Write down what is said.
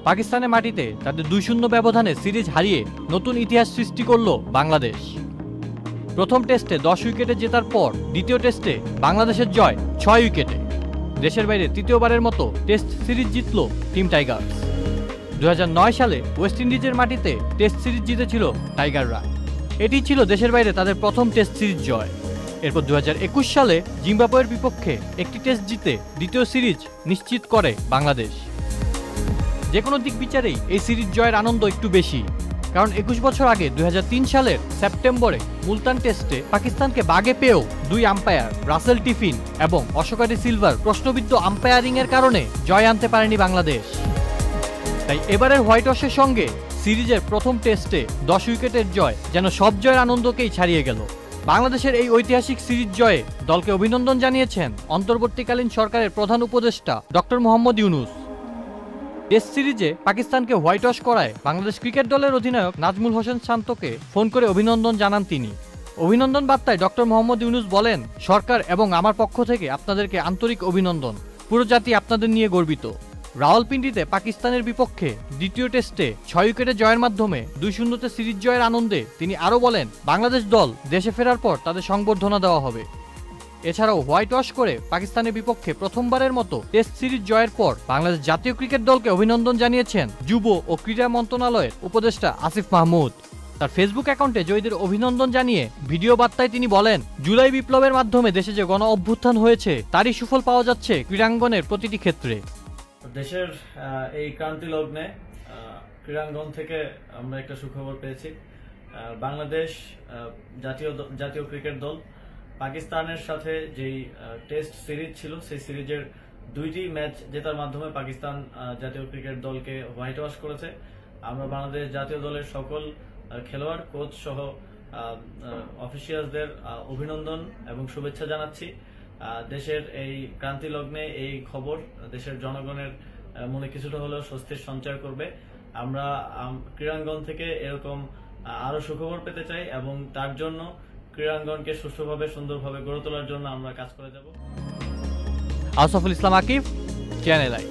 পাকিস্তানের মাটিতে তাদের 2-0 ব্যবধানে সিরিজ হারিয়ে নতুন ইতিহাস সৃষ্টি করল বাংলাদেশ। প্রথম টেস্টে 10 উইকেটে জেতার পর দ্বিতীয় টেস্টে বাংলাদেশের জয় 6 উইকেটে। দেশের বাইরে তৃতীয়বারের মতো টেস্ট সিরিজ জিতল টিম টাইগার্স। 2009 সালে ওয়েস্ট ইন্ডিজের মাটিতে টেস্ট সিরিজ জিতেছিল টাইগাররা। এটি ছিল দেশের বাইরে তাদের প্রথম টেস্ট সিরিজ জয়। এরপর 2021 সালে জিম্বাবুয়ের বিপক্ষে একটি টেস্ট জিতে দ্বিতীয় সিরিজ নিশ্চিত করে বাংলাদেশ। যে কোনো দিক বিচারেই এই সিরিজ জয়ের আনন্দ একটু বেশি, কারণ 21 বছর আগে 2003 সালের সেপ্টেম্বরে মুলতান টেস্টে পাকিস্তানকে বাগে পেয়েও 2 আম্পায়ার রাসেল টিফিন এবং অশোকারি সিলভার প্রশ্নবিদ্ধ আম্পায়ারিংয়ের কারণে জয় আনতে পারেনি বাংলাদেশ। তাই এবারের হোয়াইট ওয়াশের সঙ্গে সিরিজের প্রথম টেস্টে 10 উইকেটের জয় যেন সব জয়ের আনন্দকেই ছাড়িয়ে গেল। বাংলাদেশের এই ঐতিহাসিক সিরিজ জয়ে দলকে অভিনন্দন জানিয়েছেন অন্তর্বর্তীকালীন সরকারের প্রধান উপদেষ্টা ডক্টর মোহাম্মদ ইউনূস। টেস্ট সিরিজে পাকিস্তানকে হোয়াইট ওয়াশ করায় বাংলাদেশ ক্রিকেট দলের অধিনায়ক নাজমুল হোসেন শান্তকে ফোন করে অভিনন্দন জানান তিনি। অভিনন্দন বার্তায় ডক্টর মোহাম্মদ ইউনূস বলেন, সরকার এবং আমার পক্ষ থেকে আপনাদেরকে আন্তরিক অভিনন্দন। পুরো জাতি আপনাদের নিয়ে গর্বিত। রাওয়ালপিন্ডিতে পাকিস্তানের বিপক্ষে দ্বিতীয় টেস্টে 6 উইকেটে জয়ের মাধ্যমে 2-0 সিরিজ জয়ের আনন্দে তিনি আরও বলেন, বাংলাদেশ দল দেশে ফেরার পর তাদের সংবর্ধনা দেওয়া হবে। এছাড়াও হোয়াইট ওয়াশ করে পাকিস্তানের বিপক্ষে প্রথমবারের মতো টেস্ট সিরিজ জয়ের পর বাংলাদেশ জাতীয় ক্রিকেট দলকে অভিনন্দন জানিয়েছেন যুব ও ক্রীড়া মন্ত্রণালয়ের উপদেষ্টা আসিফ মাহমুদ। তার ফেসবুক অ্যাকাউন্টে জয়ীদের অভিনন্দন জানিয়ে ভিডিও বার্তায় তিনি বলেন, জুলাই বিপ্লবের মাধ্যমে দেশে যে গণ অভ্যুত্থান হয়েছে তারই সুফল পাওয়া যাচ্ছে ক্রীড়াঙ্গনের প্রতিটি ক্ষেত্রে। দেশের এই ক্রান্তি লগ্নে ক্রীড়াঙ্গন থেকে আমরা একটা সুখবর পেয়েছি। বাংলাদেশ জাতীয় ক্রিকেট দল পাকিস্তানের সাথে যেই টেস্ট সিরিজ ছিল সেই সিরিজের 2টি ম্যাচ জেতার মাধ্যমে পাকিস্তান জাতীয় ক্রিকেট দলকে হোয়াইট ওয়াশ করেছে। আমরা বাংলাদেশ জাতীয় দলের সকল খেলোয়াড়, কোচ সহ অফিসিয়ালদের অভিনন্দন এবং শুভেচ্ছা জানাচ্ছি। দেশের এই ক্রান্তি লগ্নে এই খবর দেশের জনগণের মনে কিছুটা হলেও স্বস্তির সঞ্চার করবে। আমরা ক্রীড়াঙ্গন থেকে এরকম আরো সুখবর পেতে চাই এবং তার জন্য ক্রীড়াঙ্গনকে সুষ্ঠুভাবে সুন্দরভাবে গড়ে তোলার জন্য আমরা কাজ করে যাব। আসাফুল ইসলাম আকিব, চ্যানেল আই।